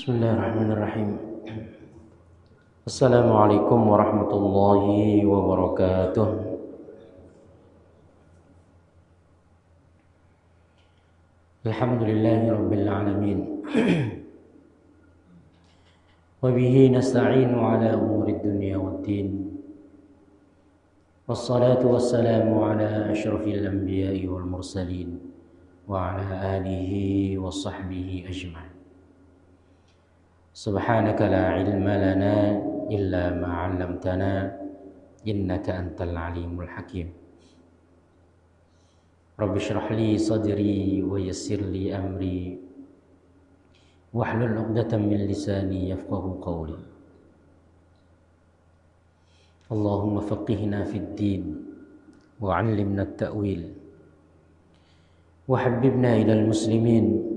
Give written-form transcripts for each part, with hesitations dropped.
Bismillahirrahmanirrahim. Assalamualaikum warahmatullahi wabarakatuh. Alhamdulillahi rabbil alamin. Wa bihi nasta'inu ala umuri dunya waddin. Wassalatu wassalamu ala asyrafil anbiya'i wal mursalin wa ala alihi wa sahbihi ajma'in. Subhanaka la ilma lana illa ma 'allamtana innaka antal alimul hakim. Rabbi shrah li sadri wa yassir li amri wahlul 'uqdatam min lisani yafqahu qawli. Allahumma faqihna fid din wa 'allimna at-ta'wil wa habbibna ilal muslimin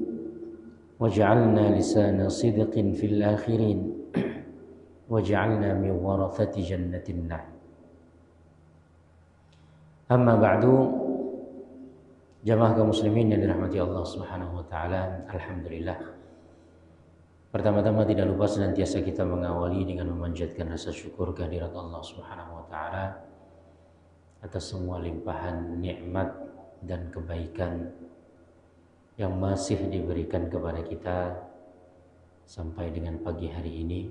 waj'alna lisana sidqin fil akhirin waj'alna min warathati jannatin na'im. Amma ba'du, jamaah kaum muslimin yang dirahmati Allah Subhanahu wa taala, alhamdulillah. Pertama-tama tidak lupa senantiasa kita mengawali dengan memanjatkan rasa syukur kehadirat Allah Subhanahu wa taala atas semua limpahan nikmat dan kebaikan yang masih diberikan kepada kita sampai dengan pagi hari ini.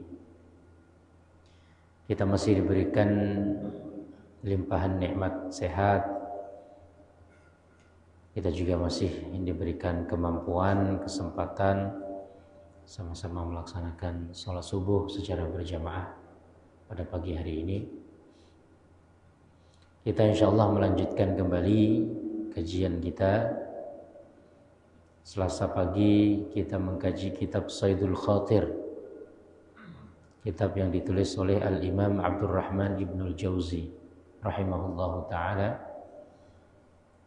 Kita masih diberikan limpahan nikmat sehat. Kita juga masih diberikan kemampuan, kesempatan sama-sama melaksanakan sholat subuh secara berjamaah pada pagi hari ini. Kita insyaallah melanjutkan kembali kajian kita. Selasa pagi kita mengkaji kitab Saidul Khatir, kitab yang ditulis oleh Al-Imam Abdurrahman Ibnul Jauzi rahimahullahu ta'ala.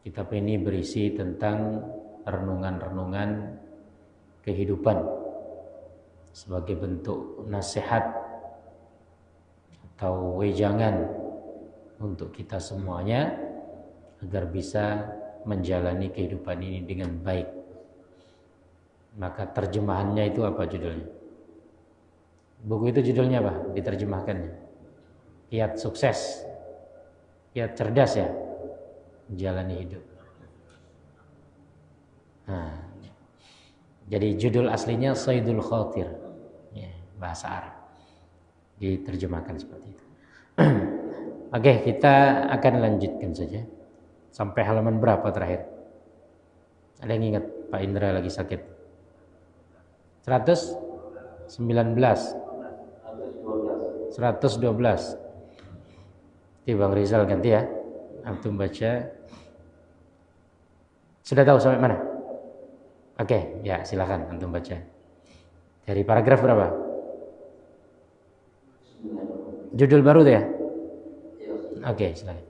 Kitab ini berisi tentang renungan-renungan kehidupan sebagai bentuk nasihat atau wejangan untuk kita semuanya agar bisa menjalani kehidupan ini dengan baik. Maka terjemahannya itu apa judulnya? Buku itu judulnya apa? Diterjemahkannya Kiat Sukses, Kiat Cerdas ya, Jalani Hidup. Nah, jadi judul aslinya Saidul Khatir ya, bahasa Arab. Diterjemahkan seperti itu. Oke, kita akan lanjutkan saja. Sampai halaman berapa terakhir? Ada yang ingat? Pak Indra lagi sakit. 119 112. Nanti Bang Rizal ganti ya. Antum baca. Sudah tahu sampai mana? Oke, ya silakan antum baca. Dari paragraf berapa? Judul baru tuh ya? Oke, silakan.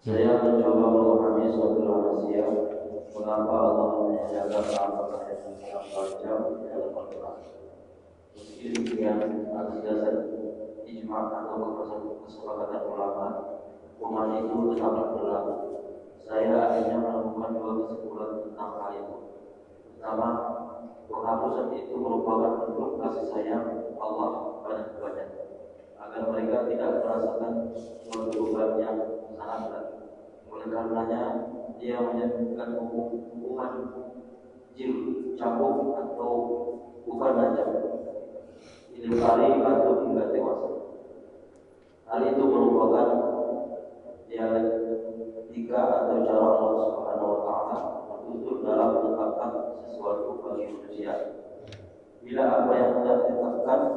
Saya mencoba memahami suatu rahasia mengapa Allah menyadarkan apa yang baca dalam Al-Quran. Meski demikian, atas dasar ijma' atau kesepakatan ulama, hukuman itu tetaplah berlaku. Saya akhirnya menemukan dua kesimpulan tentang hal itu. Pertama, penghapusan itu merupakan bentuk kasih sayang Allah pada kebanyakan, agar mereka tidak merasakan suatu beban yang sangat berat. Oleh karenanya, dia menyebutkan hukuman jil, cambuk atau bukan najam, ilfari atau hingga dewasa. Hal itu merupakan dialektika atau cara Allah Subhanahu wa taala bertutur dalam menetapkan sesuatu bagi manusia. Bila apa yang hendak ditetapkannya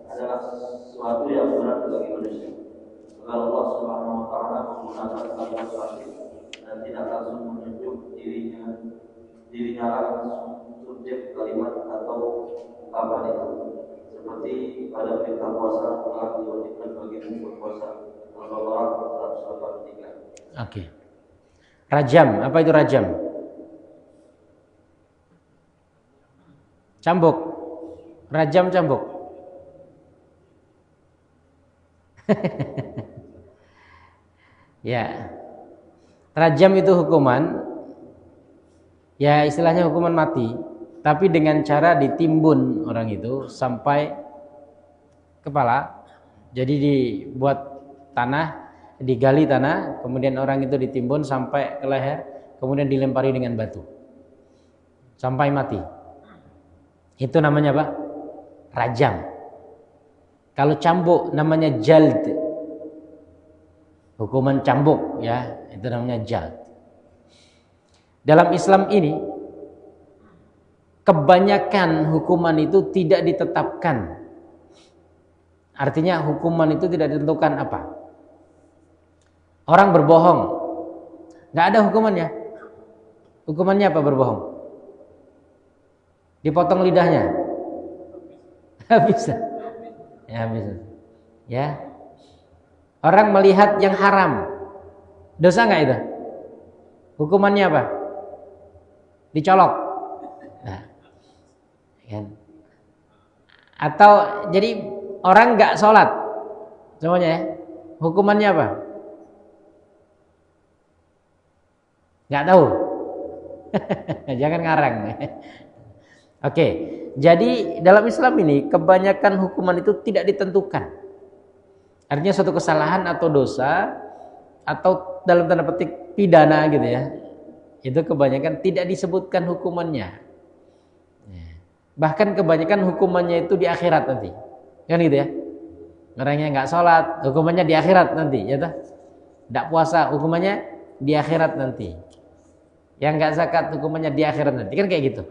adalah sesuatu yang berat bagi manusia, maka Allah Subhanahu wa taala menggunakan kalimat wajib dan tidak langsung menunjuk dirinya langsung subjek kalimat atau ungkapan itu. Seperti pada perintah puasa telah diwajibkan bagi berpuasa. Al-Baqarah 183. Oke. Rajam, apa itu rajam? Cambuk. Rajam cambuk. Ya. Rajam itu hukuman, ya istilahnya hukuman mati, tapi dengan cara ditimbun orang itu sampai kepala. Jadi dibuat tanah, digali tanah, kemudian orang itu ditimbun sampai ke leher, kemudian dilempari dengan batu sampai mati. Itu namanya apa? Rajam. Kalau cambuk namanya jald. Hukuman cambuk, ya, itu namanya jald. Dalam Islam ini kebanyakan hukuman itu tidak ditetapkan. Artinya hukuman itu tidak ditentukan apa. Orang berbohong, nggak ada hukumannya. Hukumannya apa berbohong? Dipotong lidahnya. Bisa. Ya bisa. Ya. Orang melihat yang haram, dosa nggak itu? Hukumannya apa? Dicolok. Nah, kan? Atau jadi orang nggak sholat, semuanya ya. Hukumannya apa? Nggak tahu. Jangan ngarang. Oke, jadi dalam Islam ini kebanyakan hukuman itu tidak ditentukan. Artinya suatu kesalahan atau dosa atau dalam tanda petik pidana gitu ya, itu kebanyakan tidak disebutkan hukumannya. Bahkan kebanyakan hukumannya itu di akhirat nanti, kan gitu ya. Orangnya nggak sholat, hukumannya di akhirat nanti, ya toh. Nggak puasa, hukumannya di akhirat nanti. Yang nggak zakat, hukumannya di akhirat nanti, kan kayak gitu.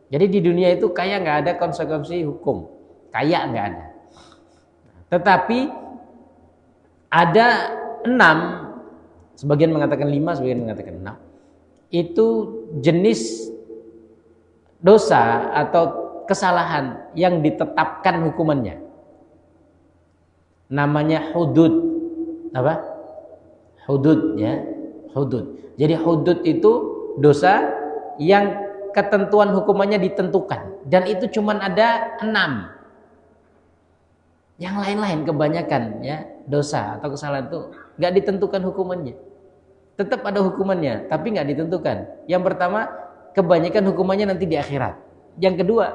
Jadi di dunia itu kayak nggak ada konsekuensi hukum, kayak nggak ada. Tetapi ada 6, sebagian mengatakan 5, sebagian mengatakan 6. Itu jenis dosa atau kesalahan yang ditetapkan hukumannya. Namanya hudud. Apa? Hudud, ya. Hudud. Jadi hudud itu dosa yang ketentuan hukumannya ditentukan, dan itu cuma ada 6. Yang lain-lain kebanyakan ya dosa atau kesalahan itu nggak ditentukan hukumannya. Tetap ada hukumannya, tapi nggak ditentukan. Yang pertama, kebanyakan hukumannya nanti di akhirat. Yang kedua,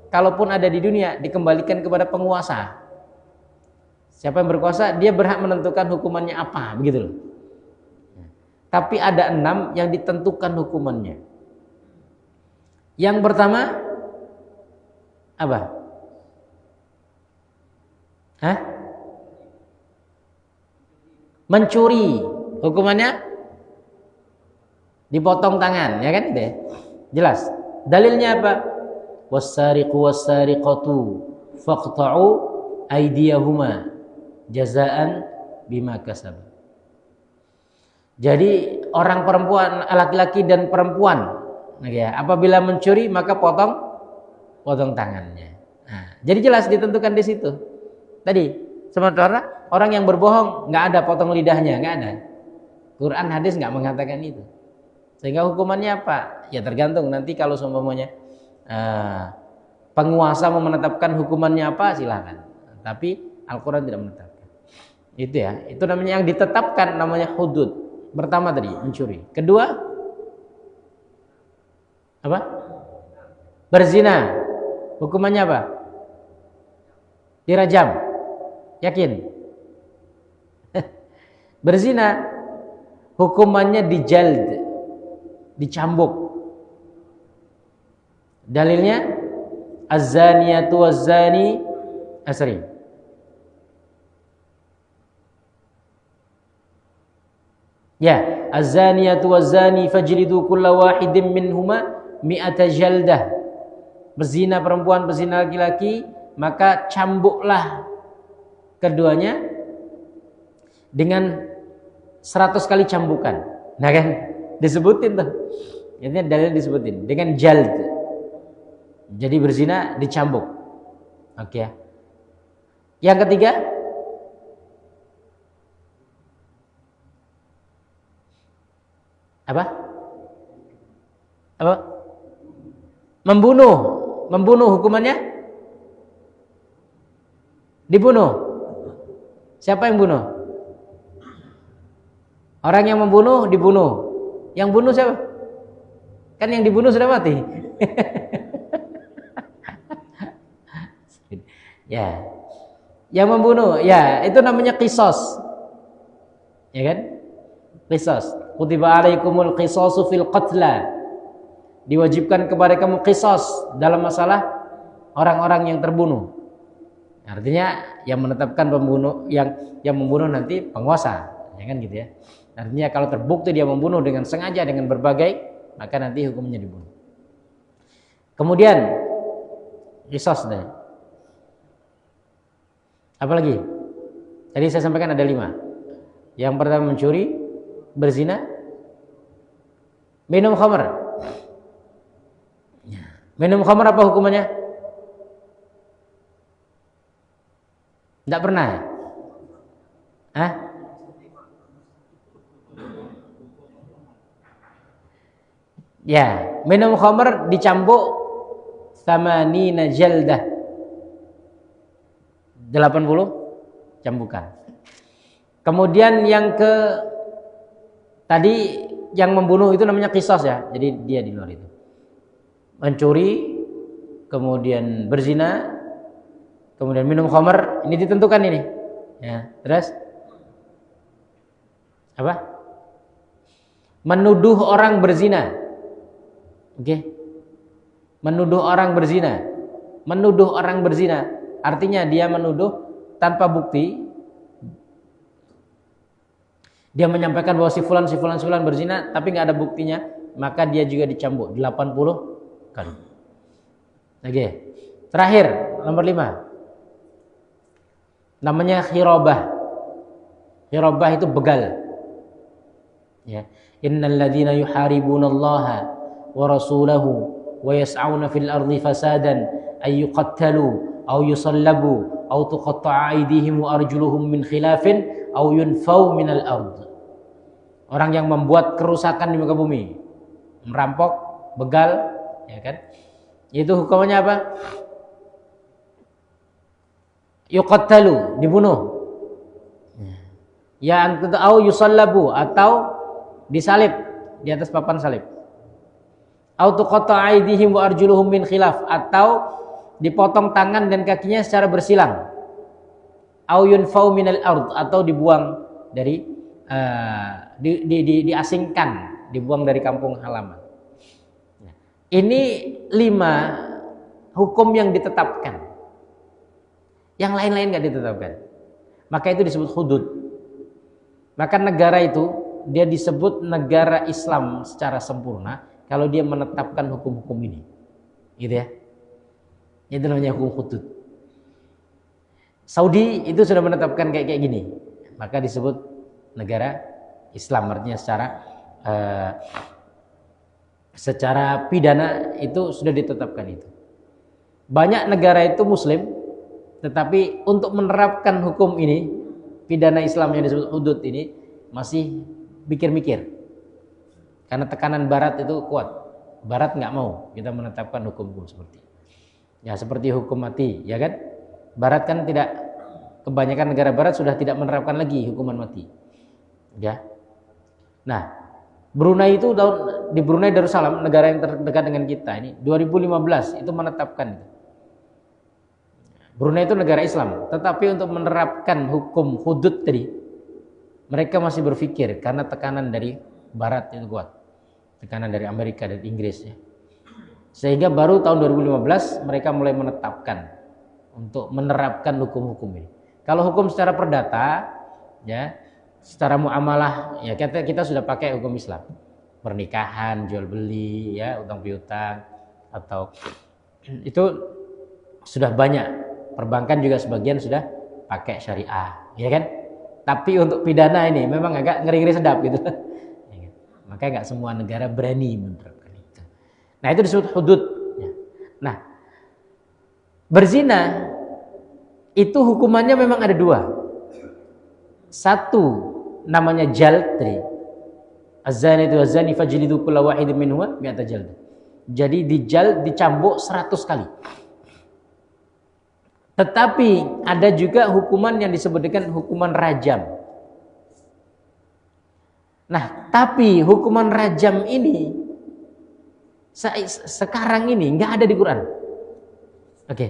kalaupun ada di dunia dikembalikan kepada penguasa. Siapa yang berkuasa, dia berhak menentukan hukumannya apa, begitu loh. Tapi ada 6 yang ditentukan hukumannya. Yang pertama apa? Hah? Mencuri, hukumannya dipotong tangan, ya kan itu ya? Jelas. Dalilnya apa? Was-sariqu was-sariqatu faqta'u aydiyahuma jazaan bima kasab. Jadi orang perempuan, laki-laki dan perempuan, ya, apabila mencuri maka potong tangannya. Nah, jadi jelas ditentukan di situ. Tadi sementara orang yang berbohong nggak ada potong lidahnya, nggak ada. Quran hadis nggak mengatakan itu. Sehingga hukumannya apa? Ya tergantung nanti kalau semuanya penguasa mau menetapkan hukumannya apa silakan. Tapi Al-Quran tidak menetapkan. Itu ya, itu namanya yang ditetapkan namanya hudud. Pertama tadi mencuri. Kedua apa? Berzina. Hukumannya apa? Dirajam. Yakin? Berzina hukumannya dijald, dicambuk. Dalilnya az-zaniyatu waz-zani asri. Ya, az-zaniyatu waz-zani fajlidu kulla wahidin minhuma mi'ata jaldah. Berzina perempuan, berzina laki-laki, maka cambuklah keduanya dengan 100 kali cambukan. Nah kan disebutin tuh. Ini dalil disebutin dengan jald. Jadi berzina dicambuk. Oke ya. Yang ketiga apa? Apa? Membunuh hukumannya dibunuh. Siapa yang bunuh? Orang yang membunuh dibunuh. Yang bunuh siapa? Kan yang dibunuh sudah mati. Ya. Yang membunuh, ya, itu namanya qisas. Ya kan? Qisas. Kutiba alaikumul qisasu fil qatla. Diwajibkan kepada kamu qisas dalam masalah orang-orang yang terbunuh. Artinya yang menetapkan pembunuh, yang membunuh nanti penguasa, ya kan gitu ya. Artinya kalau terbukti dia membunuh dengan sengaja dengan berbagai, maka nanti hukumnya dibunuh. Kemudian qisas deh. Apa lagi? Tadi saya sampaikan ada 5. Yang pertama mencuri, berzina, minum khamr. Minum khamr apa hukumannya? Tidak pernah ya? Hah? Ya, minum khamr dicambuk thamanina jaldah. 80 cambukan. Kemudian yang tadi yang membunuh itu namanya qisas ya. Jadi dia di luar itu. Mencuri, kemudian berzina, kemudian minum khamr, ini ditentukan ini. Ya, terus apa? Menuduh orang berzina. Oke. Menuduh orang berzina. Menuduh orang berzina artinya dia menuduh tanpa bukti. Dia menyampaikan bahwa si fulan berzina tapi nggak ada buktinya, maka dia juga dicambuk 80 kali. Oke. Terakhir, nomor 5. Namanya khirabah. Khirabah itu begal. Ya. Innal ladzina yuharibunallaha wa rasulahu wa yas'auna fil ardi fasadan ay yuqattalu aw yusallabu aw tuqatta'a aydihim wa arjuluhum min khilafin aw yunfau minal ard. Orang yang membuat kerusakan di muka bumi, merampok, begal, ya kan? Itu hukumannya apa? Yuqattalu, dibunuh. Ya au yusallabu, atau disalib di atas papan salib. Au tuqatta'a aydihim wa arjuluhum min khilaf, atau dipotong tangan dan kakinya secara bersilang. Au yunfau minal ard, atau dibuang dari diasingkan, dibuang dari kampung halaman. Ini 5 hukum yang ditetapkan. Yang lain-lain nggak ditetapkan. Maka itu disebut hudud. Maka negara itu dia disebut negara Islam secara sempurna kalau dia menetapkan hukum-hukum ini. Gitu ya. Itu namanya hukum hudud. Saudi itu sudah menetapkan kayak gini. Maka disebut negara Islam, artinya secara pidana itu sudah ditetapkan itu. Banyak negara itu muslim, tetapi untuk menerapkan hukum ini, pidana Islam yang disebut hudud ini, masih mikir-mikir. Karena tekanan barat itu kuat. Barat nggak mau kita menetapkan hukum-hukum seperti ini. Ya seperti hukum mati, ya kan? Barat kan tidak, kebanyakan negara barat sudah tidak menerapkan lagi hukuman mati. Ya. Nah, Brunei itu di Brunei Darussalam, negara yang terdekat dengan kita ini, 2015 itu menetapkan itu. Brunei itu negara Islam, tetapi untuk menerapkan hukum hudud tadi, mereka masih berpikir karena tekanan dari barat itu kuat. Tekanan dari Amerika dan Inggris ya. Sehingga baru tahun 2015 mereka mulai menetapkan untuk menerapkan hukum-hukum ini. Kalau hukum secara perdata, ya, secara muamalah, ya kita sudah pakai hukum Islam. Pernikahan, jual beli, ya, utang piutang, atau itu sudah banyak. Perbankan juga sebagian sudah pakai syariah, ya kan? Tapi untuk pidana ini memang agak ngeri-ngeri sedap gitu. Makanya nggak semua negara berani menerapkan itu. Nah itu disebut hudud. Nah, berzina itu hukumannya memang ada 2. Satu namanya jald. Az-zani itu az-zani fajlidu kulla wahidin minhuma mi'ata jald. Jadi dicambuk 100 kali. Tetapi ada juga hukuman yang disebut dengan hukuman rajam. Nah, tapi hukuman rajam ini sekarang ini nggak ada di Quran. Oke.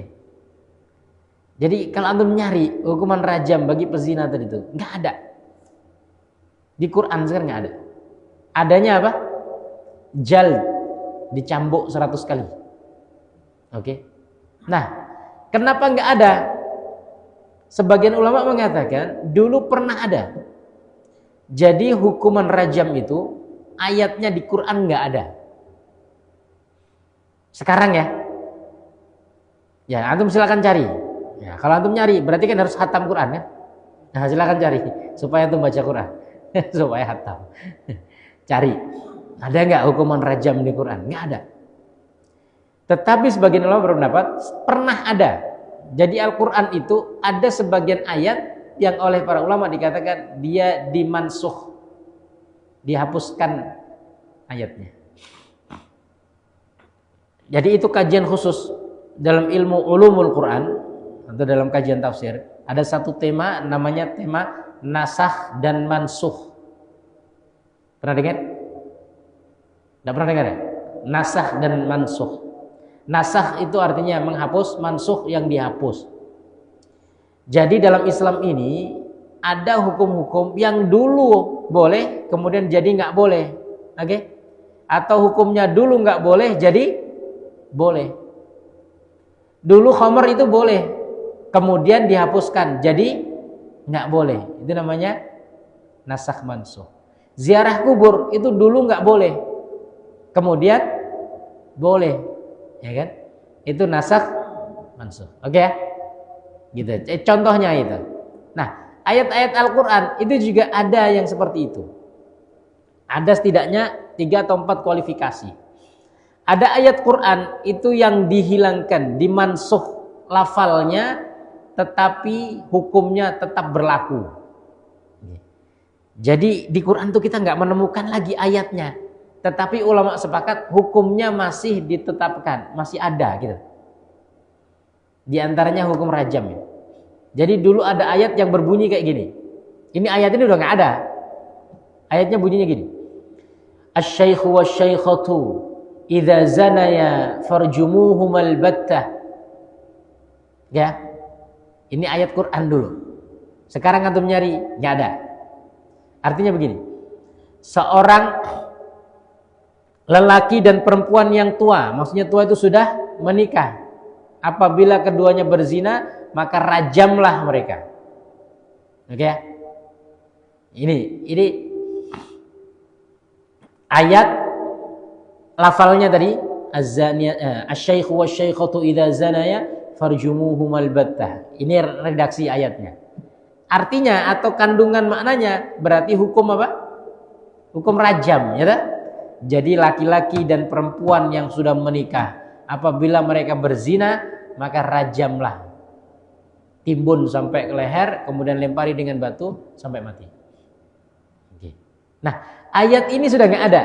Jadi kalau antum nyari hukuman rajam bagi pezina tadi itu nggak ada. Di Quran sekarang nggak ada. Adanya apa? Jald, dicambuk 100 kali. Oke. Nah, kenapa nggak ada? Sebagian ulama mengatakan dulu pernah ada. Jadi hukuman rajam itu ayatnya di Quran nggak ada. Sekarang ya. Ya, antum silakan cari. Ya, kalau antum nyari berarti kan harus khatam Quran kan? Nah, silakan cari supaya antum baca Quran. Supaya khatam. Cari. Ada nggak hukuman rajam di Quran? Nggak ada. Tetapi sebagian ulama berpendapat pernah ada. Jadi Al-Quran itu ada sebagian ayat yang oleh para ulama dikatakan dia dimansuh, dihapuskan ayatnya. Jadi itu kajian khusus dalam ilmu ulumul Quran atau dalam kajian tafsir. Ada satu tema namanya tema nasakh dan mansuh. Pernah dengar? Tidak pernah dengar ya? Nasakh dan mansuh. Nasakh itu artinya menghapus, mansuh yang dihapus. Jadi dalam Islam ini ada hukum-hukum yang dulu boleh, kemudian jadi nggak boleh, oke? Atau hukumnya dulu nggak boleh, jadi boleh. Dulu khamr itu boleh, kemudian dihapuskan, jadi nggak boleh. Itu namanya nasakh mansuh. Ziarah kubur itu dulu nggak boleh, kemudian boleh, ya kan? Itu nasakh mansuh. Oke ya? Gitu. Contohnya itu. Nah, ayat-ayat Al-Quran itu juga ada yang seperti itu. Ada setidaknya 3 atau 4 kualifikasi. Ada ayat Quran itu yang dihilangkan, dimansuh lafalnya, tetapi hukumnya tetap berlaku. Jadi di Quran itu kita nggak menemukan lagi ayatnya, tetapi ulama sepakat hukumnya masih ditetapkan, masih ada gitu. Di antaranya hukum rajam ya. Jadi dulu ada ayat yang berbunyi kayak gini. Ini ayat ini udah nggak ada. Ayatnya bunyinya gini. Asy-syaikhu wasy-syaikhatu idza zanaya farjumuhumal battah. Ya. Ini ayat Quran dulu. Sekarang antum nyari nggak ada. Artinya begini. Seorang lelaki dan perempuan yang tua, maksudnya tua itu sudah menikah. Apabila keduanya berzina, maka rajamlah mereka. Oke ya? Ini ayat lafalnya tadi, asy-syaikhu wasy-syaikhatu idza zanaya farjumuhumal battah. Ini redaksi ayatnya. Artinya atau kandungan maknanya berarti hukum apa? Hukum rajam, ya tak? Jadi laki-laki dan perempuan yang sudah menikah, apabila mereka berzina, maka rajamlah. Timbun sampai ke leher, kemudian lempari dengan batu sampai mati. Oke. Nah, ayat ini sudah nggak ada.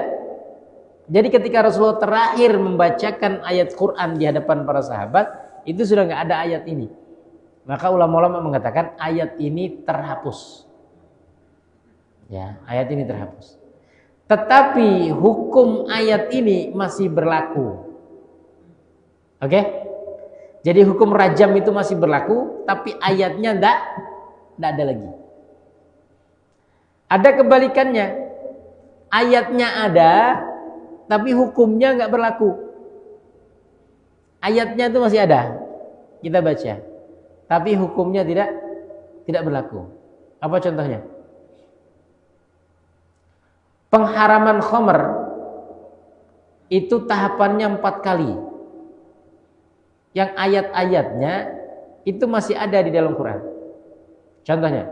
Jadi ketika Rasulullah terakhir membacakan ayat Quran di hadapan para sahabat, itu sudah nggak ada ayat ini. Maka ulama-ulama mengatakan ayat ini terhapus. Ya, ayat ini terhapus. Tetapi hukum ayat ini masih berlaku. Oke? Jadi hukum rajam itu masih berlaku, tapi ayatnya enggak ada lagi. Ada kebalikannya. Ayatnya ada, tapi hukumnya enggak berlaku. Ayatnya itu masih ada. Kita baca. Tapi hukumnya tidak berlaku. Apa contohnya? Pengharaman khamr itu tahapannya 4 kali. Yang ayat-ayatnya itu masih ada di dalam Quran. Contohnya,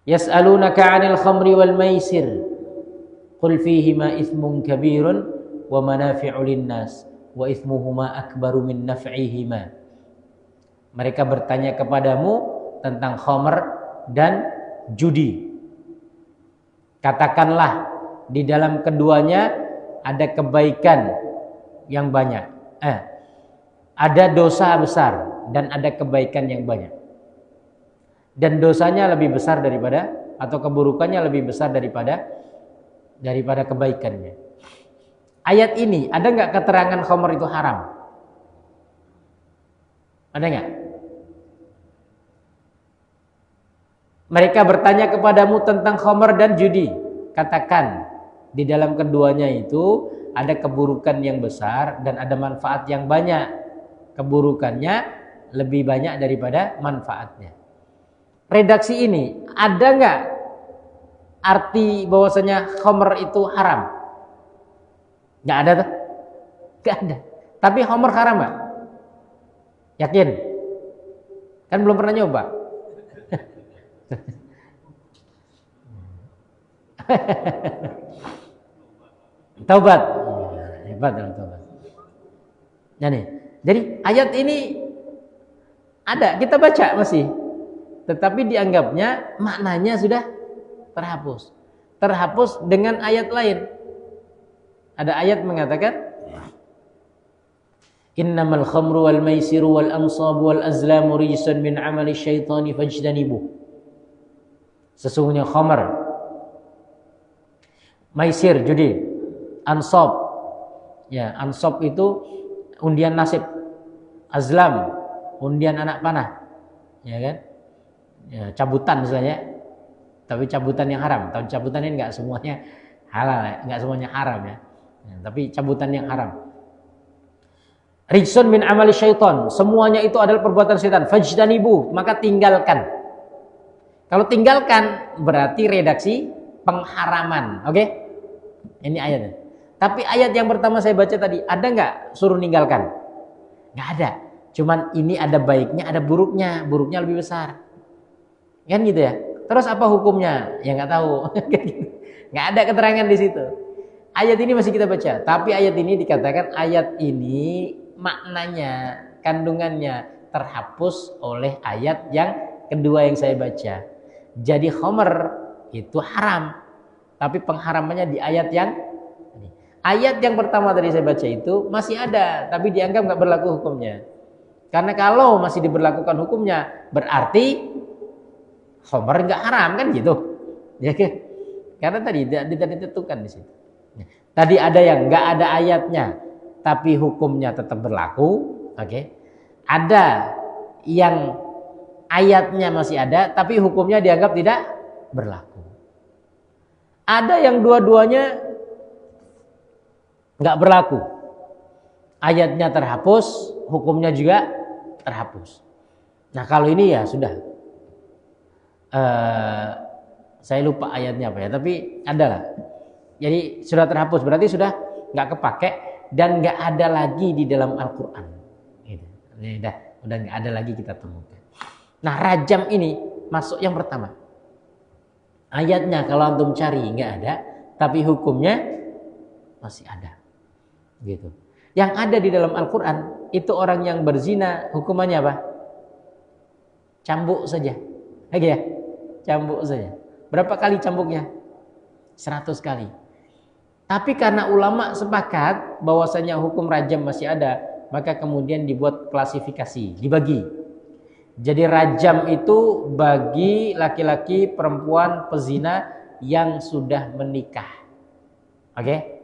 yas'alunaka 'anil khamri wal maisir qul fihima itsmun kabirun wa manafi'u lin-nas wa itsmuhuma akbaru min naf'ihima. Mereka bertanya kepadamu tentang khamr dan judi. Katakanlah di dalam keduanya ada kebaikan yang banyak. Ada dosa besar dan ada kebaikan yang banyak. Dan dosanya lebih besar daripada, atau keburukannya lebih besar daripada kebaikannya. Ayat ini ada nggak keterangan khamr itu haram? Ada nggak? Mereka bertanya kepadamu tentang khamr dan judi. Katakan, di dalam keduanya itu ada keburukan yang besar dan ada manfaat yang banyak. Keburukannya lebih banyak daripada manfaatnya. Redaksi ini ada nggak arti bahwasanya khamr itu haram? Nggak ada tuh? Nggak ada. Tapi khamr haram nggak? Yakin? Kan belum pernah nyoba. Taubat. Hebat dalam taubat. Nah nih, jadi ayat ini ada, kita baca masih. Tetapi dianggapnya maknanya sudah terhapus. Terhapus dengan ayat lain. Ada ayat mengatakan innamal khamru wal maisiru wal ansabu wal azlamu rijsun min amali syaitani fajtanibuh. Sesungguhnya khamr, maisir, judi, ansab. Ya, ansab itu undian nasib. Azlam, undian anak panah. Ya kan? Ya, cabutan misalnya. Tapi cabutan yang haram. Tapi cabutan ini enggak semuanya halal, ya. Enggak semuanya haram ya. Ya, tapi cabutan yang haram. Rijsun min amali syaitan, semuanya itu adalah perbuatan syaitan. Fajtanibu, maka tinggalkan. Kalau tinggalkan berarti redaksi pengharaman. Oke? Ini ayatnya. Tapi ayat yang pertama saya baca tadi, ada nggak suruh ninggalkan? Nggak ada. Cuman ini ada baiknya, ada buruknya. Buruknya lebih besar. Kan gitu ya. Terus apa hukumnya? Ya nggak tahu. Nggak ada keterangan di situ. Ayat ini masih kita baca. Tapi ayat ini dikatakan ayat ini maknanya, kandungannya terhapus oleh ayat yang kedua yang saya baca. Jadi khamr itu haram. Tapi pengharamannya di ayat yang pertama tadi saya baca itu masih ada, tapi dianggap nggak berlaku hukumnya. Karena kalau masih diberlakukan hukumnya, berarti khamr nggak haram kan gitu, ya kan? Karena tadi tidak ditentukan di situ. Tadi ada yang nggak ada ayatnya, tapi hukumnya tetap berlaku, oke? Ada yang ayatnya masih ada, tapi hukumnya dianggap tidak berlaku. Ada yang dua-duanya nggak berlaku. Ayatnya terhapus, hukumnya juga terhapus. Nah kalau ini ya sudah. Saya lupa ayatnya apa ya, tapi adalah. Jadi sudah terhapus, berarti sudah nggak kepake dan nggak ada lagi di dalam Al-Quran. Gitu. Udah nggak ada lagi kita temukan. Nah rajam ini masuk yang pertama. Ayatnya kalau antum cari nggak ada, tapi hukumnya masih ada. Gitu. Yang ada di dalam Al-Quran itu orang yang berzina hukumannya apa? Cambuk saja. Lagi ya? Cambuk saja. Berapa kali cambuknya? 100 kali. Tapi karena ulama sepakat bahwasanya hukum rajam masih ada, maka kemudian dibuat klasifikasi, dibagi. Jadi rajam itu bagi laki-laki, perempuan, pezina yang sudah menikah. Oke?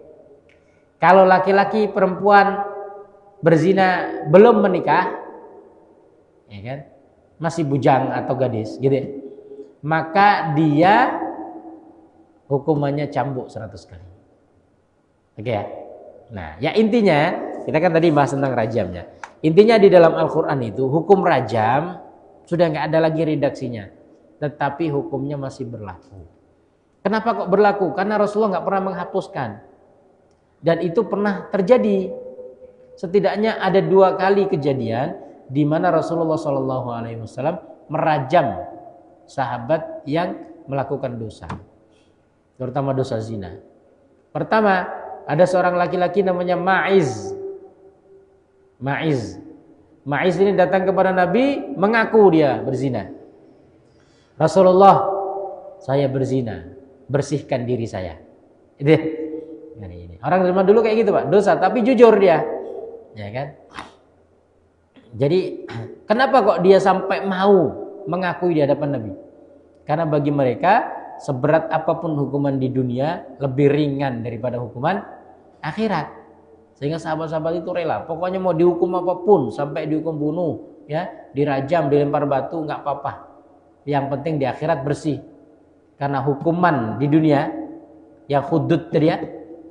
Kalau laki-laki, perempuan berzina belum menikah, ya kan? Masih bujang atau gadis, gitu ya. Maka dia hukumannya cambuk 100 kali. Oke ya. Nah, ya intinya kita kan tadi bahas tentang rajamnya. Intinya di dalam Al-Quran itu hukum rajam sudah nggak ada lagi redaksinya, tetapi hukumnya masih berlaku. Kenapa kok berlaku? Karena Rasulullah nggak pernah menghapuskan, dan itu pernah terjadi. Setidaknya ada 2 kali kejadian di mana Rasulullah SAW merajam sahabat yang melakukan dosa, terutama dosa zina. Pertama, ada seorang laki-laki namanya Ma'iz. Ma'iz ini datang kepada Nabi mengaku dia berzina. Rasulullah, saya berzina, bersihkan diri saya. Itu ini. Orang zaman dulu kayak gitu Pak, dosa tapi jujur dia. Ya kan? Jadi kenapa kok dia sampai mau mengakui di hadapan Nabi? Karena bagi mereka seberat apapun hukuman di dunia lebih ringan daripada hukuman akhirat. Sehingga sahabat-sahabat itu rela, pokoknya mau dihukum apapun, sampai dihukum bunuh, ya, dirajam, dilempar batu, nggak apa-apa. Yang penting di akhirat bersih. Karena hukuman di dunia yang hudud dia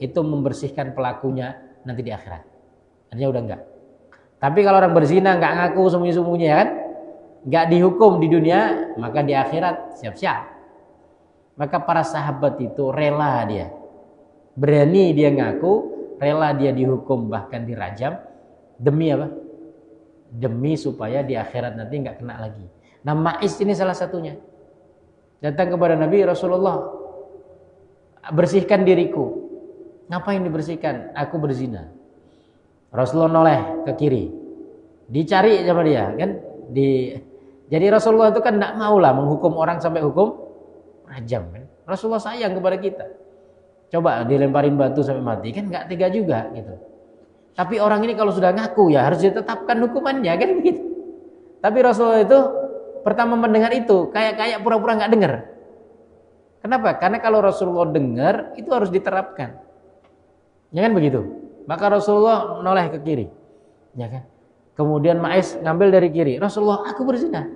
itu membersihkan pelakunya nanti di akhirat. Artinya udah enggak. Tapi kalau orang berzina nggak ngaku sembunyi-sembunyi, ya kan, nggak dihukum di dunia, maka di akhirat siap-siap. Maka para sahabat itu rela dia, berani dia ngaku, rela dia dihukum bahkan dirajam, demi apa? Demi supaya di akhirat nanti nggak kena lagi. Nah, Ma'is ini salah satunya. Datang kepada Nabi, Rasulullah, bersihkan diriku. Ngapain dibersihkan? Aku berzina. Rasulullah noleh ke kiri, dicari sama dia, kan? Jadi Rasulullah itu kan tidak mau lah menghukum orang sampai hukum rajam, kan? Rasulullah sayang kepada kita. Coba dilemparin batu sampai mati, kan nggak tega juga gitu. Tapi orang ini kalau sudah ngaku ya harus ditetapkan hukumannya, kan begitu. Tapi Rasulullah itu pertama mendengar itu kayak pura-pura nggak dengar. Kenapa? Karena kalau Rasulullah dengar itu harus diterapkan, ya kan begitu. Maka Rasulullah noleh ke kiri, ya kan. Kemudian Ma'is ngambil dari kiri, Rasulullah, aku berzina.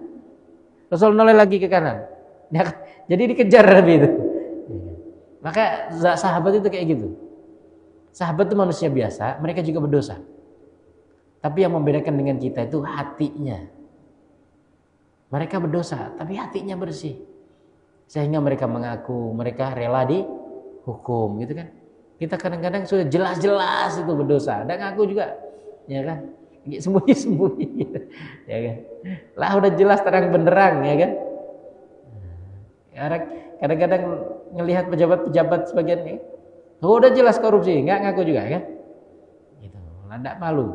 Rasulullah noleh lagi ke kanan, ya kan? Jadi dikejar Nabi itu. Maka sahabat itu kayak gitu. Sahabat itu manusia biasa, mereka juga berdosa. Tapi yang membedakan dengan kita itu hatinya. Mereka berdosa, tapi hatinya bersih. Sehingga mereka mengaku, mereka rela dihukum, gitu kan. Kita kadang-kadang sudah jelas-jelas itu berdosa, dan ngaku juga, ya kan. Sembunyi-sembunyi, gitu. Ya kan. Lah udah jelas terang benderang, ya kan. Kadang-kadang ngelihat pejabat-pejabat sebagian ini, udah jelas korupsi, nggak ngaku juga, kan? Gitu, nggak malu.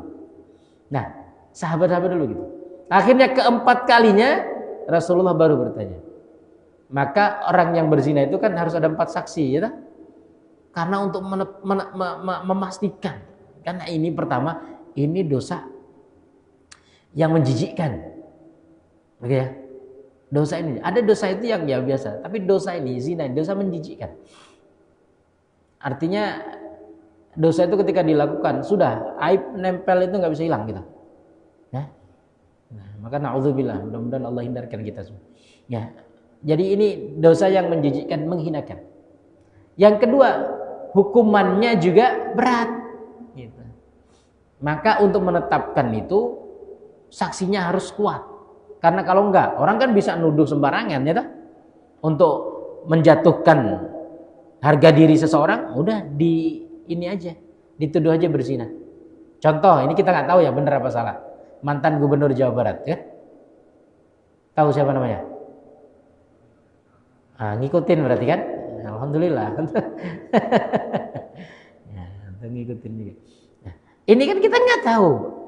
Nah, sahabat-sahabat dulu gitu. Akhirnya keempat kalinya Rasulullah baru bertanya. Maka orang yang berzina itu kan harus ada 4 saksi, ya tak? Karena untuk memastikan, karena ini pertama, ini dosa yang menjijikkan, oke ya? Dosa ini, ada dosa itu yang ya biasa, tapi dosa ini, zina, dosa menjijikkan. Artinya dosa itu ketika dilakukan sudah aib nempel itu nggak bisa hilang gitu. Ya? Nah, maka naudzubillah, mudah-mudahan Allah hindarkan kita semua. Ya, jadi ini dosa yang menjijikkan, menghinakan. Yang kedua, hukumannya juga berat. Gitu. Maka untuk menetapkan itu saksinya harus kuat. Karena kalau enggak, orang kan bisa nuduh sembarangan, ya tak? Untuk menjatuhkan harga diri seseorang, udah ini aja, dituduh aja berzina. Contoh, ini kita nggak tahu ya benar apa salah. Mantan Gubernur Jawa Barat, ya? Tahu siapa namanya? Ngikutin berarti kan? Alhamdulillah. Ya, ngikutin juga. Nah, ini kan kita nggak tahu.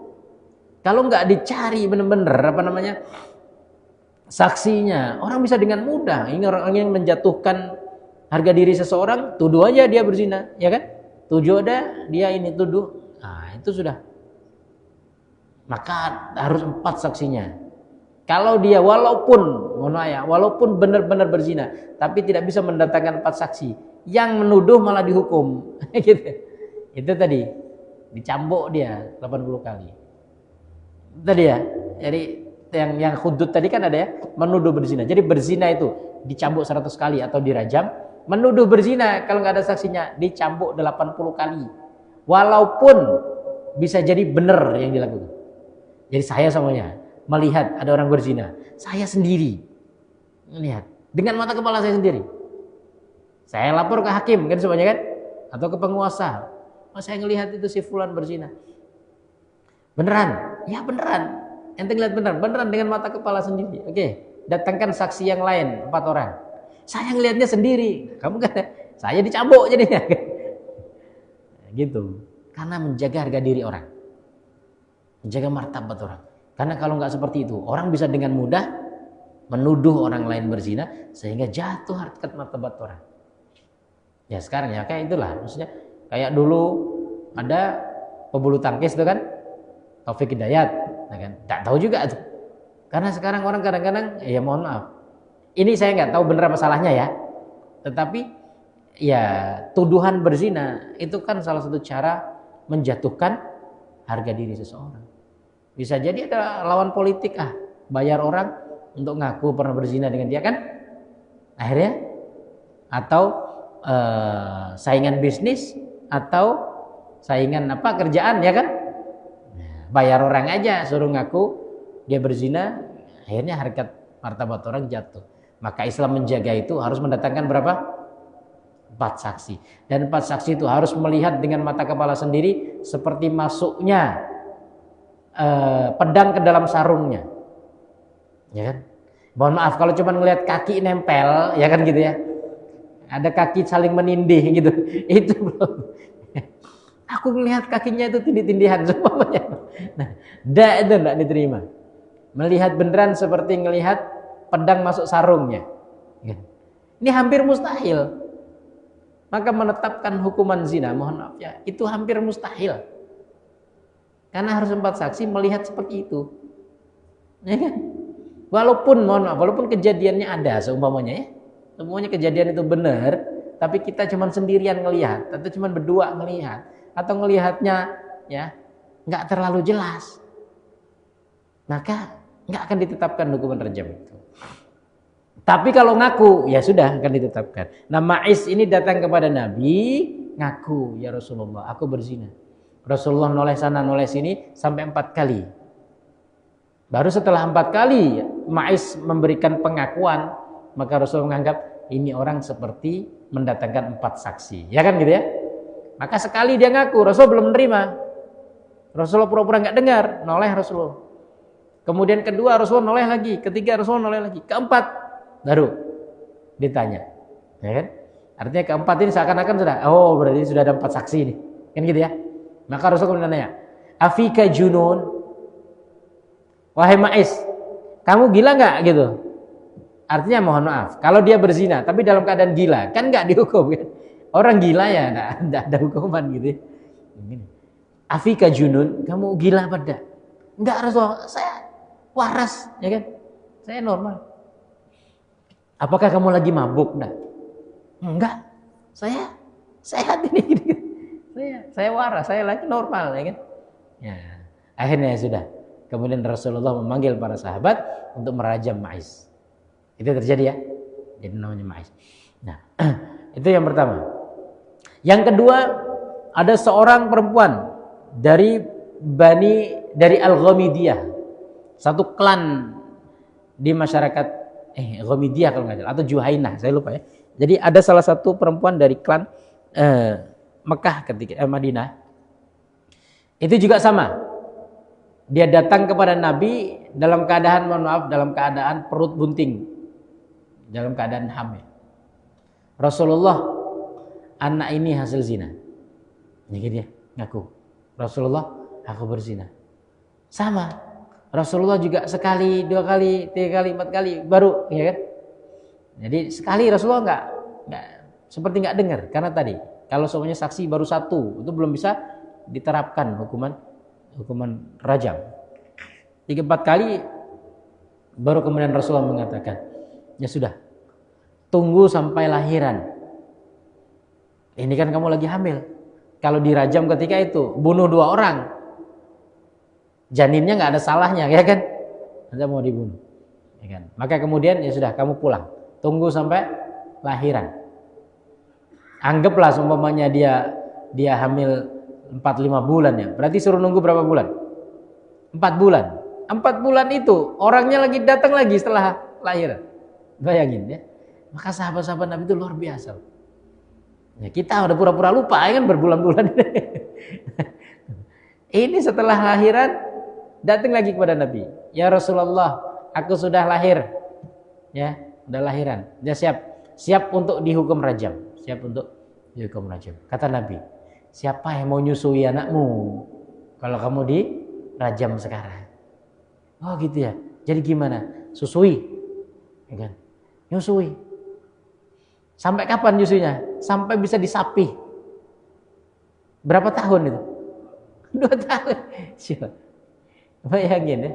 Kalau nggak dicari benar-benar apa namanya saksinya, orang bisa dengan mudah. Ini orang yang menjatuhkan harga diri seseorang, tuduh aja dia berzina, ya kan? Tuduh ada dia ini tuduh, nah itu sudah. Maka harus 4 saksinya. Kalau dia walaupun benar-benar berzina, tapi tidak bisa mendatangkan 4 saksi, yang menuduh malah dihukum, gitu. Itu tadi dicambuk dia 80 kali. Tadi ya, jadi yang hudud tadi kan ada ya, menuduh berzina. Jadi berzina itu dicambuk 100 kali atau dirajam. Menuduh berzina kalau nggak ada saksinya dicambuk 80 kali. Walaupun bisa jadi benar yang dilakukan. Jadi saya semuanya melihat ada orang berzina, saya sendiri melihat dengan mata kepala saya sendiri. Saya lapor ke hakim kan semuanya kan, atau ke penguasa. Oh, saya ngelihat itu si fulan berzina. Beneran? Ya beneran. Ente ngeliat beneran dengan mata kepala sendiri. Oke, datangkan saksi yang lain 4 orang. Saya ngelihatnya sendiri. Kamu kan? Saya dicambuk jadinya. Gitu. Karena menjaga harga diri orang, menjaga martabat orang. Karena kalau nggak seperti itu, orang bisa dengan mudah menuduh orang lain berzina sehingga jatuh harkat martabat orang. Ya sekarang ya kayak itulah. Maksudnya kayak dulu ada pebulu tangkis itu kan, Taufik Hidayat, Nah, kan? Tak tahu juga tuh. Karena sekarang orang kadang-kadang, ya mohon maaf, ini saya nggak tahu benar masalahnya ya. Tetapi ya tuduhan berzina itu kan salah satu cara menjatuhkan harga diri seseorang. Bisa jadi ada lawan politik, bayar orang untuk ngaku pernah berzina dengan dia kan, akhirnya atau saingan bisnis atau saingan kerjaan ya kan, bayar orang aja suruh ngaku dia berzina, akhirnya harkat martabat orang jatuh. Maka Islam menjaga itu harus mendatangkan berapa? 4 saksi. Dan 4 saksi itu harus melihat dengan mata kepala sendiri seperti masuknya pedang ke dalam sarungnya. Ya kan? Mohon maaf kalau cuma ngelihat kaki nempel, ya kan gitu ya. Ada kaki saling menindih gitu. Itu belum. Aku melihat kakinya itu tindih-tindihan semuanya. Nah, itu enggak diterima. Melihat beneran seperti ngelihat pedang masuk sarungnya. Ini hampir mustahil. Maka menetapkan hukuman zina, mohon maaf ya, itu hampir mustahil. Karena harus 4 saksi melihat seperti itu. Ya kan? Walaupun mohon maaf, walaupun kejadiannya ada seumpamanya ya. Semuanya kejadian itu benar, tapi kita cuma sendirian ngelihat atau cuma berdua ngelihat atau ngelihatnya ya nggak terlalu jelas. Maka nggak akan ditetapkan hukuman rajam itu. Tapi kalau ngaku, ya sudah akan ditetapkan. Nah, Ma'iz ini datang kepada Nabi, ngaku, ya Rasulullah, aku berzina. Rasulullah noleh sana, noleh sini sampai 4 kali. Baru setelah 4 kali Ma'iz memberikan pengakuan, maka Rasulullah menganggap ini orang seperti mendatangkan 4 saksi. Ya kan gitu ya? Maka sekali dia ngaku, Rasul belum menerima. Rasulullah pura-pura nggak dengar, noleh Rasulullah. Kemudian kedua Rasulullah noleh lagi, ketiga Rasulullah noleh lagi, keempat baru ditanya. Ya kan? Artinya keempat ini seakan-akan sudah, berarti sudah ada 4 saksi ini. Kan gitu ya? Maka Rasulullah nanya, "Afika junun?" Wahai Ma'iz, kamu gila nggak gitu? Artinya mohon maaf, kalau dia berzina tapi dalam keadaan gila, kan nggak dihukum kan? Orang gila ya nggak ada hukuman gitu. Afika junun, kamu gila apa enggak? Enggak Rasulullah, saya waras, ya kan? Saya normal. Apakah kamu lagi mabuk? Enggak, saya sehat ini. Saya waras, saya lagi normal, ya kan? Ya, akhirnya sudah. Kemudian Rasulullah memanggil para sahabat untuk merajam Ma'iz. Itu terjadi ya. Jadi namanya Ma'iz. Nah, itu yang pertama. Yang kedua, ada seorang perempuan dari Al-Ghamidiyah. Satu klan di masyarakat Ghamidiyah kalau nggak salah, atau Juhainah, saya lupa ya. Jadi ada salah satu perempuan dari klan Mekah ketika Madinah. Itu juga sama. Dia datang kepada Nabi dalam keadaan, mohon maaf, dalam keadaan perut bunting, dalam keadaan hamil. Rasulullah, anak ini hasil zina. Ini dia ngaku, Rasulullah, aku berzina. Sama, Rasulullah juga sekali, 2 kali, 3 kali, 4 kali, baru, ya kan? Jadi sekali Rasulullah nggak seperti nggak dengar, karena tadi kalau semuanya saksi baru 1, itu belum bisa diterapkan hukuman rajam. 3-4 kali baru kemudian Rasulullah mengatakan, ya sudah, tunggu sampai lahiran. Ini kan kamu lagi hamil. Kalau dirajam ketika itu, bunuh 2 orang, janinnya nggak ada salahnya, ya kan? Anda mau dibunuh, ya kan? Maka kemudian ya sudah, kamu pulang, tunggu sampai lahiran. Anggaplah seumpamanya dia hamil 4-5 bulan ya. Berarti suruh nunggu berapa bulan? 4 bulan. 4 bulan itu orangnya lagi datang lagi setelah lahiran. Bayangin ya. Maka sahabat-sahabat Nabi itu luar biasa. Ya, kita udah pura-pura lupa ya kan berbulan-bulan. Ini setelah lahiran datang lagi kepada Nabi. Ya Rasulullah, aku sudah lahir. Ya, udah lahiran. Dia siap untuk dihukum rajam. Siap untuk dihukum rajam. Kata Nabi, siapa yang mau nyusui anakmu kalau kamu dirajam sekarang? Oh gitu ya. Jadi gimana? Susui, ya kan? Nyusui. Sampai kapan nyusuinya? Sampai bisa disapih. Berapa tahun itu? 2 tahun. Bayangin ya.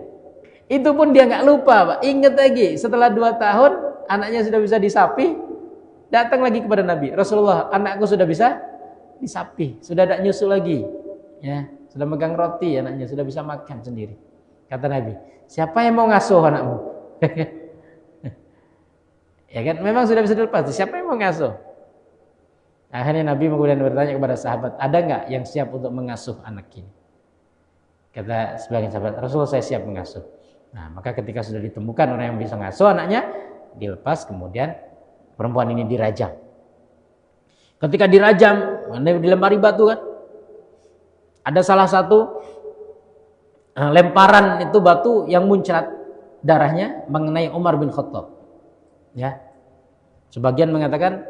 Itu pun dia nggak lupa, Pak. Ingat lagi, setelah 2 tahun anaknya sudah bisa disapi, datang lagi kepada Nabi. Rasulullah, anakku sudah bisa disapi, sudah tidak nyusu lagi. Ya, sudah megang roti anaknya, sudah bisa makan sendiri. Kata Nabi, siapa yang mau ngasuh anakmu? Ya kan, memang sudah bisa dilepas. Siapa yang mau ngasuh? Akhirnya Nabi kemudian bertanya kepada sahabat, ada nggak yang siap untuk mengasuh anak ini? Kata sebagian sahabat, Rasulullah, saya siap mengasuh. Nah, maka ketika sudah ditemukan orang yang bisa ngasuh anaknya, dilepas, kemudian perempuan ini dirajam. Ketika dirajam, dilempari batu kan? Ada salah satu lemparan itu batu yang muncrat darahnya mengenai Umar bin Khattab. Ya. Sebagian mengatakan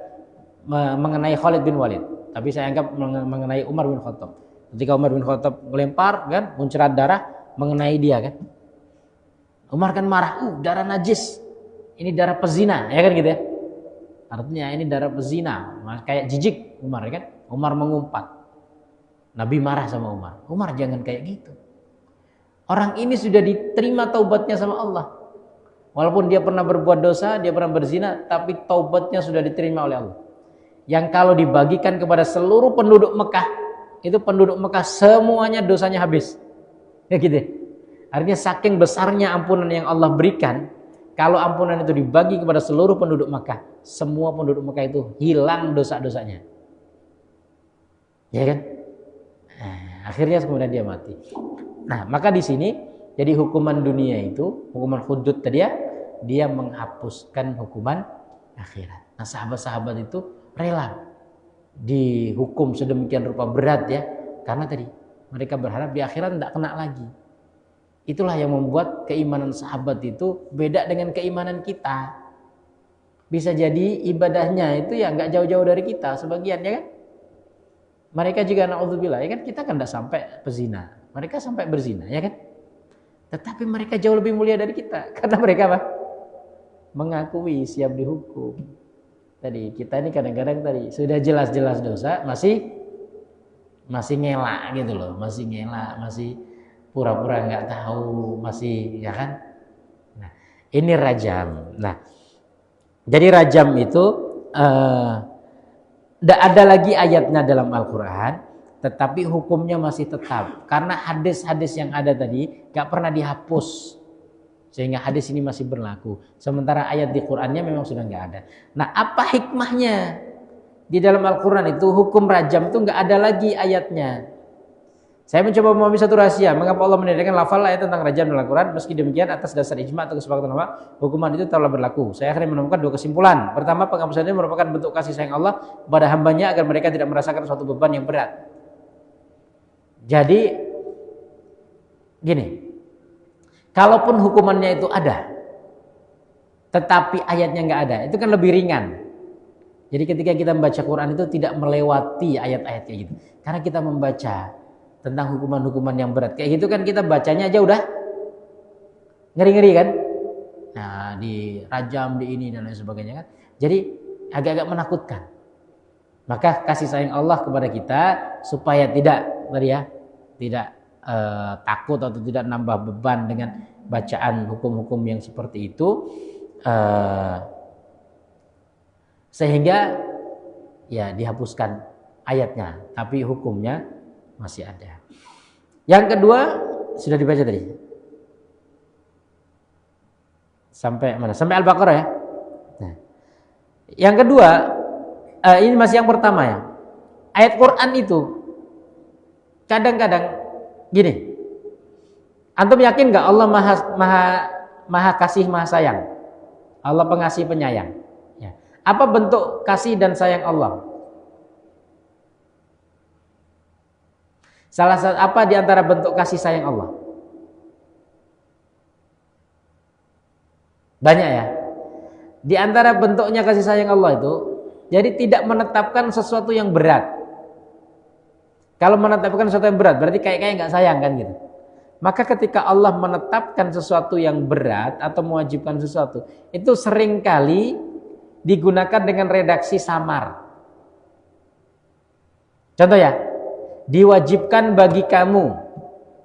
mengenai Khalid bin Walid, tapi saya anggap mengenai Umar bin Khattab. Ketika Umar bin Khattab melempar kan, muncrat darah mengenai dia kan. Umar kan marah, darah najis. Ini darah pezina, ya kan gitu ya. Artinya ini darah pezina, kayak jijik Umar kan. Umar mengumpat. Nabi marah sama Umar. Umar jangan kayak gitu. Orang ini sudah diterima taubatnya sama Allah. Walaupun dia pernah berbuat dosa, dia pernah berzina, tapi taubatnya sudah diterima oleh Allah. Yang kalau dibagikan kepada seluruh penduduk Mekah, itu penduduk Mekah semuanya dosanya habis. Ya gitu ya. Artinya saking besarnya ampunan yang Allah berikan, kalau ampunan itu dibagi kepada seluruh penduduk Mekah, semua penduduk Mekah itu hilang dosa-dosanya. Ya kan? Nah, akhirnya kemudian dia mati. Nah, maka di sini jadi hukuman dunia itu, hukuman hudud tadi ya, dia menghapuskan hukuman akhirat. Nah, sahabat-sahabat itu rela dihukum sedemikian rupa berat ya, karena tadi mereka berharap di akhirat tidak kena lagi. Itulah yang membuat keimanan sahabat itu beda dengan keimanan kita. Bisa jadi ibadahnya itu ya nggak jauh-jauh dari kita sebagian ya kan. Mereka juga na'udzubillah ya kan, kita kan tidak sampai pezina, mereka sampai berzina ya kan. Tetapi mereka jauh lebih mulia dari kita karena mereka apa? Mengakui siap dihukum. Tadi kita ini kadang-kadang tadi sudah jelas-jelas dosa masih ngelak gitu loh, masih ngelak, masih pura-pura nggak tahu, masih ya kan. Nah, ini rajam. Nah, jadi rajam itu tidak ada lagi ayatnya dalam Al-Quran, tetapi hukumnya masih tetap karena hadis-hadis yang ada tadi nggak pernah dihapus, sehingga hadis ini masih berlaku. Sementara ayat di Qurannya memang sudah nggak ada. Nah, apa hikmahnya di dalam Al-Quran itu hukum rajam itu nggak ada lagi ayatnya? Saya mencoba memahami satu rahasia, mengapa Allah menjadikan lafal ayat tentang rajam dalam Al-Quran. Meski demikian, atas dasar ijma atau kesepakatan ulama, hukuman itu telah berlaku. Saya akhirnya menemukan 2 kesimpulan. Pertama, penghapusan ini merupakan bentuk kasih sayang Allah kepada hambanya agar mereka tidak merasakan suatu beban yang berat. Jadi, gini, kalaupun hukumannya itu ada, tetapi ayatnya nggak ada, itu kan lebih ringan. Jadi ketika kita membaca Quran itu tidak melewati ayat-ayatnya gitu. Karena kita membaca tentang hukuman-hukuman yang berat kayak gitu kan, kita bacanya aja udah ngeri-ngeri kan. Nah, di rajam, di ini dan lain sebagainya kan. Jadi agak-agak menakutkan. Maka kasih sayang Allah kepada kita supaya tidak takut atau tidak nambah beban dengan bacaan hukum-hukum yang seperti itu, sehingga ya dihapuskan ayatnya, tapi hukumnya masih ada. Yang kedua sudah dibaca tadi. Sampai mana? Sampai Al-Baqarah ya. Nah, yang kedua, ini masih yang pertama ya. Ayat Quran itu kadang-kadang gini. Antum yakin nggak Allah maha kasih, maha sayang? Allah pengasih penyayang. Ya. Apa bentuk kasih dan sayang Allah? Salah satu apa di antara bentuk kasih sayang Allah? Banyak ya. Di antara bentuknya kasih sayang Allah itu, jadi tidak menetapkan sesuatu yang berat. Kalau menetapkan sesuatu yang berat, berarti kayak nggak sayang kan gitu. Maka ketika Allah menetapkan sesuatu yang berat atau mewajibkan sesuatu, itu seringkali digunakan dengan redaksi samar. Contoh ya, diwajibkan bagi kamu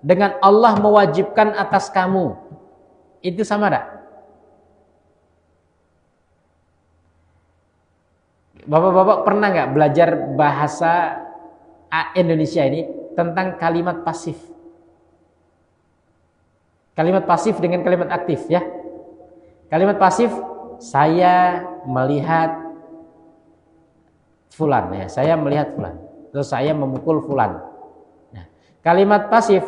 dengan Allah mewajibkan atas kamu. Itu sama enggak? Bapak-bapak pernah nggak belajar bahasa Indonesia ini tentang kalimat pasif? Kalimat pasif dengan kalimat aktif ya. Kalimat pasif, saya melihat fulan ya, saya melihat fulan. Terus saya memukul fulan. Nah, kalimat pasif,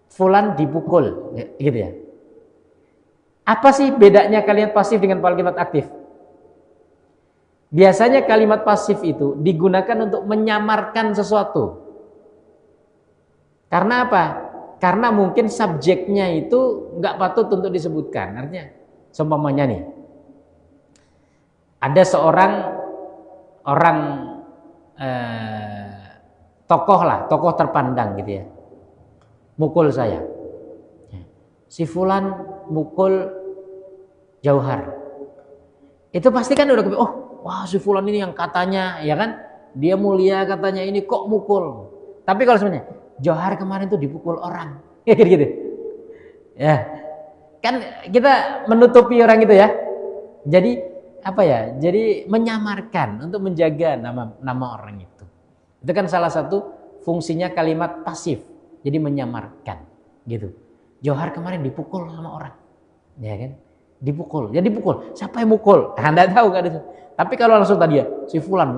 fulan dipukul, gitu ya. Apa sih bedanya kalimat pasif dengan kalimat aktif? Biasanya kalimat pasif itu digunakan untuk menyamarkan sesuatu. Karena apa? Karena mungkin subjeknya itu nggak patut untuk disebutkan. Artinya, seumpamanya nih, ada seorang tokoh terpandang gitu ya, mukul saya. Si fulan mukul Jauhar. Itu pasti kan udah wah si fulan ini yang katanya ya kan dia mulia katanya ini kok mukul. Tapi kalau sebenarnya Jauhar kemarin tuh dipukul orang. Gitu. Ya. Kan kita menutupi orang itu ya. Jadi apa ya? Jadi menyamarkan untuk menjaga nama orang itu. Itu kan salah satu fungsinya kalimat pasif. Jadi menyamarkan gitu. Jauhar kemarin dipukul sama orang. Ya kan? Dipukul. Ya dipukul. Siapa yang mukul? Anda tahu kan itu. Tapi kalau langsung tadi ya, si fulan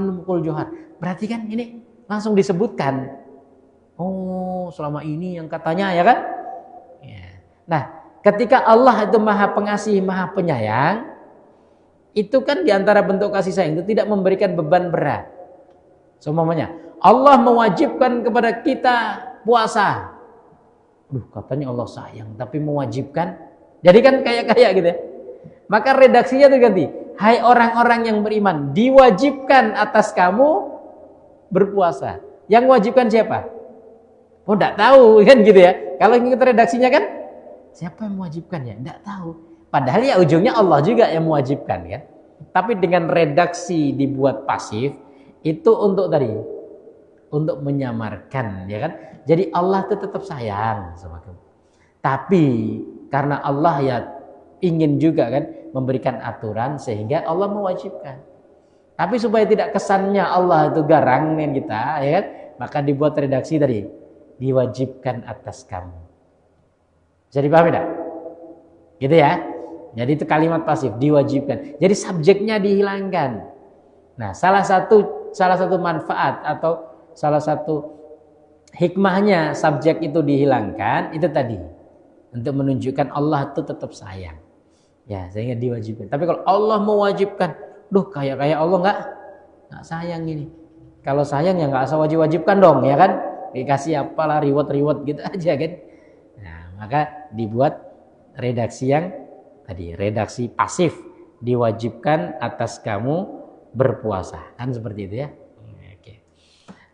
mukul Jauhar. Berarti kan ini langsung disebutkan. Oh, selama ini yang katanya ya kan? Ya. Nah, ketika Allah itu Maha Pengasih, Maha Penyayang, itu kan diantara bentuk kasih sayang itu tidak memberikan beban berat. Semuanya, Allah mewajibkan kepada kita puasa. Katanya Allah sayang, tapi mewajibkan. Jadi kan kayak gitu ya. Maka redaksinya itu ganti. Hai orang-orang yang beriman, diwajibkan atas kamu berpuasa. Yang mewajibkan siapa? Oh, enggak tahu kan gitu ya. Kalau kita redaksinya kan siapa yang mewajibkan ya? Enggak tahu. Padahal ya ujungnya Allah juga yang mewajibkan kan. Tapi dengan redaksi dibuat pasif itu untuk menyamarkan ya kan. Jadi Allah itu tetap sayang sama kamu. Tapi karena Allah ya ingin juga kan memberikan aturan sehingga Allah mewajibkan. Tapi supaya tidak kesannya Allah itu garang dengan kita ya kan, maka dibuat redaksi tadi diwajibkan atas kamu. Bisa dipahami tidak? Gitu ya. Jadi itu kalimat pasif diwajibkan. Jadi subjeknya dihilangkan. Nah, salah satu manfaat atau salah satu hikmahnya subjek itu dihilangkan itu tadi untuk menunjukkan Allah itu tetap sayang. Ya, sehingga diwajibkan. Tapi kalau Allah mewajibkan, kayak Allah nggak sayang ini. Kalau sayang ya nggak usah wajibkan dong, ya kan? Dikasih apalah reward gitu aja kan. Nah, maka dibuat redaksi yang tadi, redaksi pasif, diwajibkan atas kamu berpuasa. Kan seperti itu ya. Oke.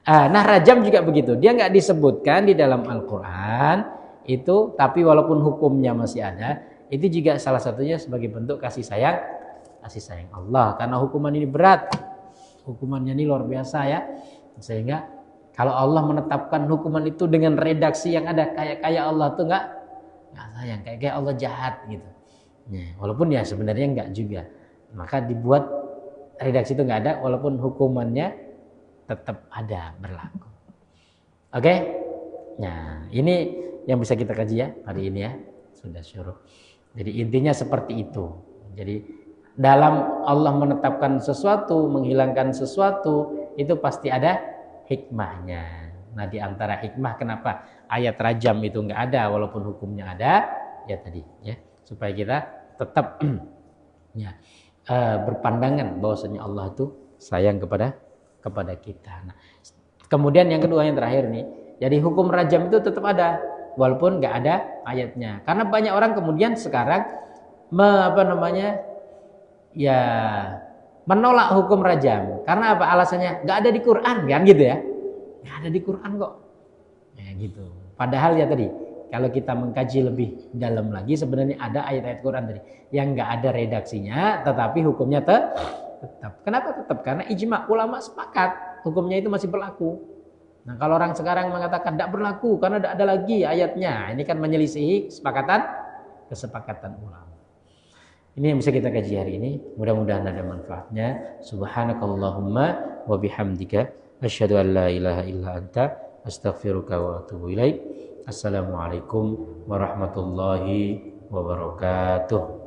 Nah, rajam juga begitu. Dia nggak disebutkan di dalam Al-Qur'an itu, tapi walaupun hukumnya masih ada, itu juga salah satunya sebagai bentuk kasih sayang Allah. Karena hukuman ini berat. Hukumannya ini luar biasa ya. Sehingga kalau Allah menetapkan hukuman itu dengan redaksi yang ada kayak Allah tuh nggak sayang, kayak Allah jahat gitu. Ya, walaupun ya sebenarnya nggak juga. Maka dibuat redaksi itu nggak ada, walaupun hukumannya tetap ada berlaku. Oke? Nah, ini yang bisa kita kaji ya hari ini ya. Sudah syuruh. Jadi intinya seperti itu. Jadi dalam Allah menetapkan sesuatu, menghilangkan sesuatu, itu pasti ada hikmahnya. Nah, di antara hikmah kenapa ayat rajam itu enggak ada walaupun hukumnya ada, ya tadi ya, supaya kita tetap ya berpandangan bahwasanya Allah itu sayang kepada kita. Nah, kemudian yang kedua yang terakhir nih, jadi hukum rajam itu tetap ada walaupun enggak ada ayatnya. Karena banyak orang kemudian sekarang menolak hukum rajam. Karena apa alasannya? Nggak ada di Quran kan gitu ya? Nggak ada di Quran kok. Ya gitu. Padahal ya tadi kalau kita mengkaji lebih dalam lagi sebenarnya ada ayat-ayat Quran tadi yang nggak ada redaksinya, tetapi hukumnya tetap. Kenapa tetap? Karena ijma ulama sepakat hukumnya itu masih berlaku. Nah, kalau orang sekarang mengatakan tidak berlaku karena tidak ada lagi ayatnya, ini kan menyelisihi kesepakatan ulama. Ini yang bisa kita kaji hari ini. Mudah-mudahan ada manfaatnya. Subhanakallahumma wa bihamdika asyhadu an la ilaha illa anta astaghfiruka wa atubu ilaik. Assalamualaikum warahmatullahi wabarakatuh.